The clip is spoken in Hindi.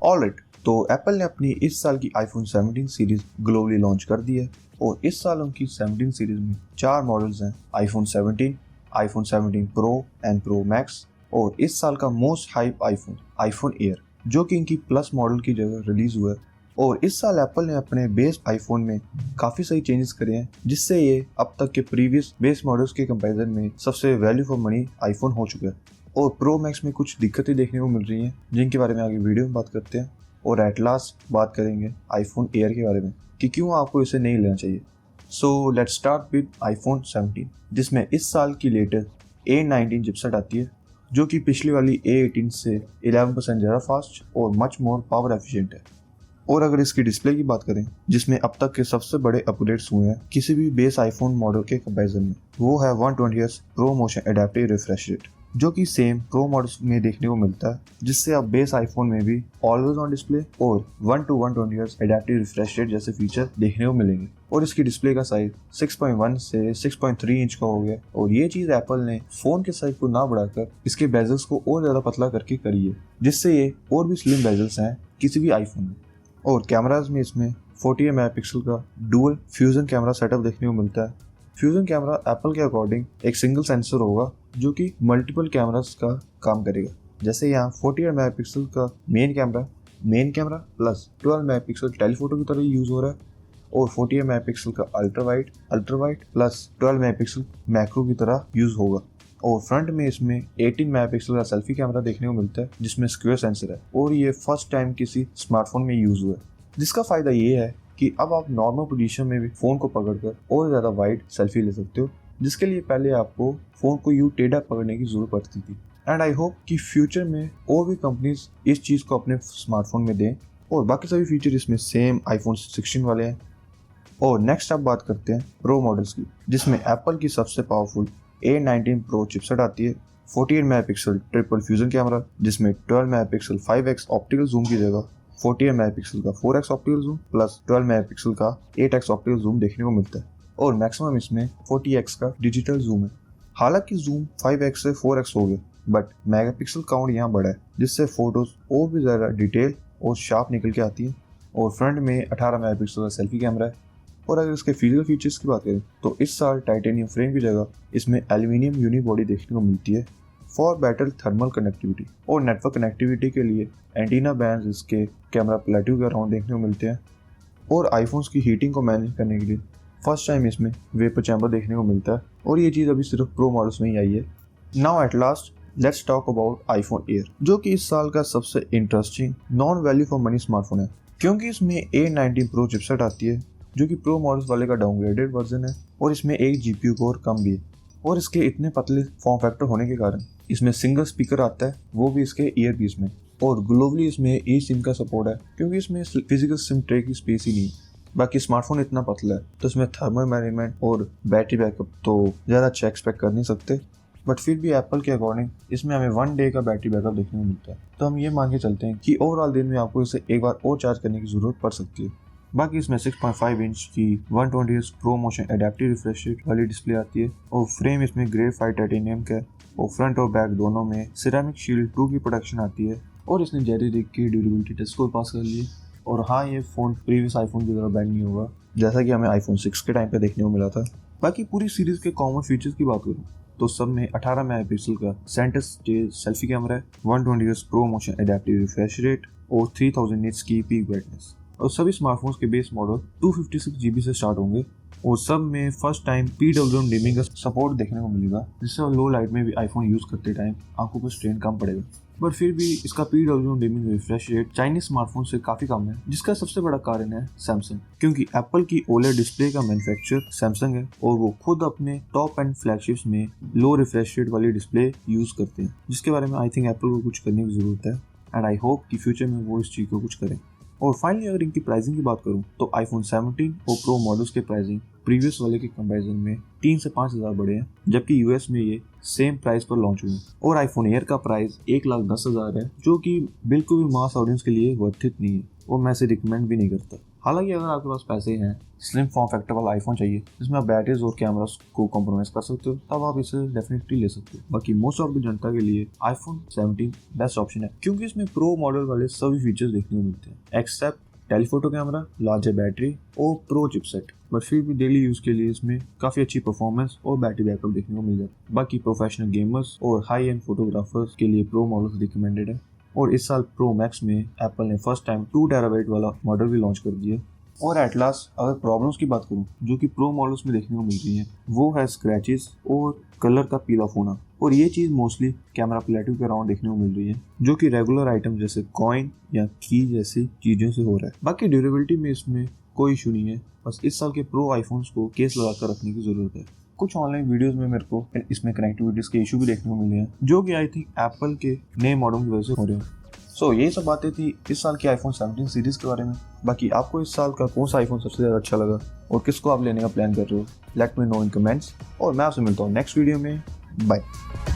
ऑलराइट, तो एप्पल ने अपनी इस साल की आईफोन 17 सीरीज ग्लोबली लॉन्च कर दी है और इस साल उनकी 17 सीरीज में 4 मॉडल्स हैं, iPhone 17, iPhone 17 pro and pro max और इस साल का मोस्ट हाइप आईफोन एयर, जो कि इनकी प्लस मॉडल की जगह रिलीज हुआ है। और इस साल एप्पल ने अपने बेस आईफोन में काफ़ी सही चेंजेस करे हैं, जिससे ये अब तक के प्रीवियस बेस मॉडल्स के कंपैरिजन में सबसे वैल्यू फॉर मनी आईफोन हो चुका है। और प्रो मैक्स में कुछ दिक्कतें देखने को मिल रही हैं, जिनके बारे में आगे वीडियो में बात करते हैं। और एट लास्ट बात करेंगे आईफोन एयर के बारे में कि क्यों आपको इसे नहीं लेना चाहिए। So let's start with iPhone 17, जिसमें इस साल की लेटेस्ट A19 चिपसेट आती है, जो कि पिछली वाली A18 से 11% ज़्यादा फास्ट और मच मोर पावर एफिशिएंट है। और अगर इसकी डिस्प्ले की बात करें, जिसमें अब तक के सबसे बड़े अपग्रेड्स हुए हैं किसी भी बेस आईफोन मॉडल के कंपैरिजन में, वो है 120Hz pro motion adaptive refresh rate, जो कि सेम प्रो मॉडल्स में देखने को मिलता है, जिससे अब बेस आईफोन में भी ऑलवेज ऑन डिस्प्ले और 1 to 120Hz adaptive refresh rate जैसे फीचर देखने को मिलेंगे। और इसकी डिस्प्ले का साइज 6.1 से 6.3 इंच का हो गया और ये चीज़ एप्पल ने फ़ोन के साइज को ना बढ़ाकर इसके बेजल्स को और ज़्यादा पतला करके करी है, जिससे ये और भी स्लिम बेजल्स हैं किसी भी आईफोन में। और कैमराज में इसमें 48 मेगापिक्सल का डुअल फ्यूजन कैमरा सेटअप देखने को मिलता है। फ्यूजन कैमरा एप्पल के अकॉर्डिंग एक सिंगल सेंसर होगा जो कि मल्टीपल कैमरास का काम करेगा। जैसे यहाँ 48 मेगापिक्सल का main camera plus 12 megapixel telephoto की तरह यूज़ हो रहा है और 48 मेगापिक्सल का ultra wide plus 12 megapixel macro की तरह यूज़ होगा। और फ्रंट में इसमें 18 मेगापिक्सल का सेल्फी कैमरा देखने को मिलता है, जिसमें स्क्वायर सेंसर है और ये फर्स्ट टाइम किसी स्मार्टफोन में यूज़ हुआ है, जिसका फ़ायदा ये है कि अब आप नॉर्मल पोजीशन में भी फ़ोन को पकड़कर और ज़्यादा वाइड सेल्फी ले सकते हो, जिसके लिए पहले आपको फ़ोन को यूँ टेढ़ा पकड़ने की ज़रूरत पड़ती थी। एंड आई होप कि फ्यूचर में और भी कंपनीज इस चीज़ को अपने स्मार्टफोन में दें और बाकी सभी फीचर इसमें सेम आईफोन 16 वाले हैं। और नेक्स्ट आप बात करते हैं प्रो मॉडल्स की, जिसमें एप्पल की सबसे पावरफुल A19 प्रो चिपसेट आती है। 48 मेगापिक्सल ट्रिपल फ्यूजन कैमरा, जिसमें 12 मेगापिक्सल 5x ऑप्टिकल जूम की जगह 48 मेगापिक्सल का 4x optical zoom plus 12 megapixel का 8x ऑप्टिकल जूम देखने को मिलता है और मैक्सिमम इसमें 40x का डिजिटल जूम है। हालांकि जूम 5x से 4x हो गया, बट मेगापिक्सल काउंट यहाँ बढ़ा है, जिससे फोटोज और भी ज़्यादा डिटेल और शार्प निकल के आती है। और फ्रंट में 18 मेगापिक्सल का सेल्फी कैमरा है। और अगर इसके फिजिकल फीचर्स की बात करें तो इस साल टाइटेनियम फ्रेम की जगह इसमें एल्यूमिनियम यूनिबॉडी देखने को मिलती है फॉर बेटर थर्मल कनेक्टिविटी। और नेटवर्क कनेक्टिविटी के लिए एंटीना बैंड्स इसके कैमरा प्लेट्यू के अराउंड देखने को मिलते हैं। और आईफोन्स की हीटिंग को मैनेज करने के लिए फर्स्ट टाइम इसमें वेपर चैम्बर देखने को मिलता है और ये चीज़ अभी सिर्फ प्रो मॉडल्स में ही आई है। Now at last let's talk about iPhone air, जो कि इस साल का सबसे interesting non value for money smartphone है, क्योंकि इसमें A19 प्रो चिपसेट आती है, जो कि प्रो मॉडल्स वाले का डाउनग्रेडेड वर्जन है और इसमें एक GPU कोर कम भी है। और इसके इतने पतले फॉर्म फैक्टर होने के कारण इसमें सिंगल स्पीकर आता है, वो भी इसके ईयरपीस में। और ग्लोबली इसमें eSIM का सपोर्ट है, क्योंकि इसमें फिजिकल सिम ट्रे की स्पेस ही नहीं है। बाकी स्मार्टफोन इतना पतला है तो इसमें थर्मल मैनेजमेंट और बैटरी बैकअप तो ज़्यादा अच्छा एक्सपेक्ट कर नहीं सकते, बट फिर भी एप्पल के अकॉर्डिंग इसमें हमें 1 डे का बैटरी बैकअप देखने को मिलता है। तो हम ये मान के चलते हैं कि ओवरऑल दिन में आपको इसे एक बार और चार्ज करने की ज़रूरत पड़ सकती है। बाकी इसमें 6.5 इंच की 120Hz pro motion adaptive refresh rate वाली डिस्प्ले आती है और फ्रेम इसमें ग्रेफाइट टाइटेनियम का और फ्रंट और बैक दोनों में सिरेमिक शील्ड 2 की प्रोटेक्शन आती है। और इसने जेरी रिग की ड्यूरेबिलिटी टेस्ट को पास कर लिए। और हाँ, ये फ़ोन प्रीवियस आईफोन की तरह बैंड नहीं होगा, जैसा कि हमें आईफोन 6 के टाइम पे देखने को मिला था। बाकी पूरी सीरीज़ के कॉमन फीचर्स की बात करूँ तो सब में 18 मेगापिक्सल का सेंटर स्टेज सेल्फी कैमरा है, 120Hz pro motion adaptive refresh rate और 3000 निट्स की पीक ब्राइटनेस। और सभी स्मार्टफोन्स के बेस मॉडल 256 GB से स्टार्ट होंगे और सब में फर्स्ट टाइम PWM डिमिंग का सपोर्ट देखने को मिलेगा, जिससे लो लाइट में भी आईफोन यूज़ करते टाइम आंखों पर स्ट्रेन कम पड़ेगा। बट फिर भी इसका PWM dimming refresh rate Chinese smartphone से काफ़ी कम है, जिसका सबसे बड़ा कारण है सैमसंग, क्योंकि एप्पल की OLED डिस्प्ले का मैन्युफैक्चरर सैमसंग है और वो खुद अपने टॉप एंड फ्लैगशिप्स में लो रिफ्रेश रेट वाली डिस्प्ले यूज़ करते हैं, जिसके बारे में आई थिंक एप्पल को कुछ करने की ज़रूरत है एंड आई होप कि फ्यूचर में वो इस चीज़ को कुछ करें। और फाइनली अगर इनकी प्राइसिंग की बात करूं तो आईफोन 17 और प्रो मॉडल्स के प्राइसिंग प्रीवियस वाले के कंपैरिजन में 3 से 5 हज़ार बढ़े हैं, जबकि यूएस में ये सेम प्राइस पर लॉन्च हुए। और आईफोन एयर का प्राइस 1,10,000 है, जो कि बिल्कुल भी मास ऑडियंस के लिए वर्थ इट नहीं है और मैं इसे रिकमेंड भी नहीं करता। हालांकि अगर आपके पास पैसे हैं, स्लिम फॉर्म फैक्टर वाला आईफोन चाहिए जिसमें आप बैटरीज और कैमरास को कॉम्प्रोमाइज कर सकते हो, तब आप इसे डेफिनेटली ले सकते हो। बाकी मोस्ट ऑफ द जनता के लिए आईफोन 17 बेस्ट ऑप्शन है, क्योंकि इसमें प्रो मॉडल वाले सभी फीचर्स देखने को मिलते हैं except telephoto camera, larger battery और प्रो चिपसेट। बट फिर भी डेली यूज के लिए इसमें काफी अच्छी परफॉर्मेंस और बैटरी बैकअप देखने को मिल जाता है। बाकी प्रोफेशनल गेमर्स और हाई एंड फोटोग्राफर्स के लिए प्रो मॉडल्स रिकमेंडेड है। और इस साल प्रो मैक्स में एप्पल ने फर्स्ट टाइम 2 टेराबाइट वाला मॉडल भी लॉन्च कर दिया। और एट लास्ट अगर प्रॉब्लम्स की बात करूं जो कि प्रो मॉडल्स में देखने को मिल रही है, वो है स्क्रैचेस और कलर का पील ऑफ होना। और ये चीज़ मोस्टली कैमरा प्लेटिव के अराउंड देखने को मिल रही है, जो कि रेगुलर आइटम जैसे कॉइन या की जैसी चीज़ों से हो रहा है। बाकी ड्यूरेबिलिटी में इसमें कोई इशू नहीं है, बस इस साल के प्रो आईफोन्स को केस लगाकर रखने की ज़रूरत है। कुछ ऑनलाइन वीडियोस में मेरे को इसमें कनेक्टिविटीज़ के इशू भी देखने को मिले हैं, जो कि आई थिंक एप्पल के नए मॉडल की वजह से हो रहे हैं। सो यही सब बातें थी इस साल के आईफोन 17 सीरीज़ के बारे में। बाकी आपको इस साल का कौन सा आईफोन सबसे ज़्यादा अच्छा लगा और किसको आप लेने का प्लान कर रहे हो, लेट मी नो इन कमेंट्स। और मैं आपसे मिलता हूँ नेक्स्ट वीडियो में। बाय।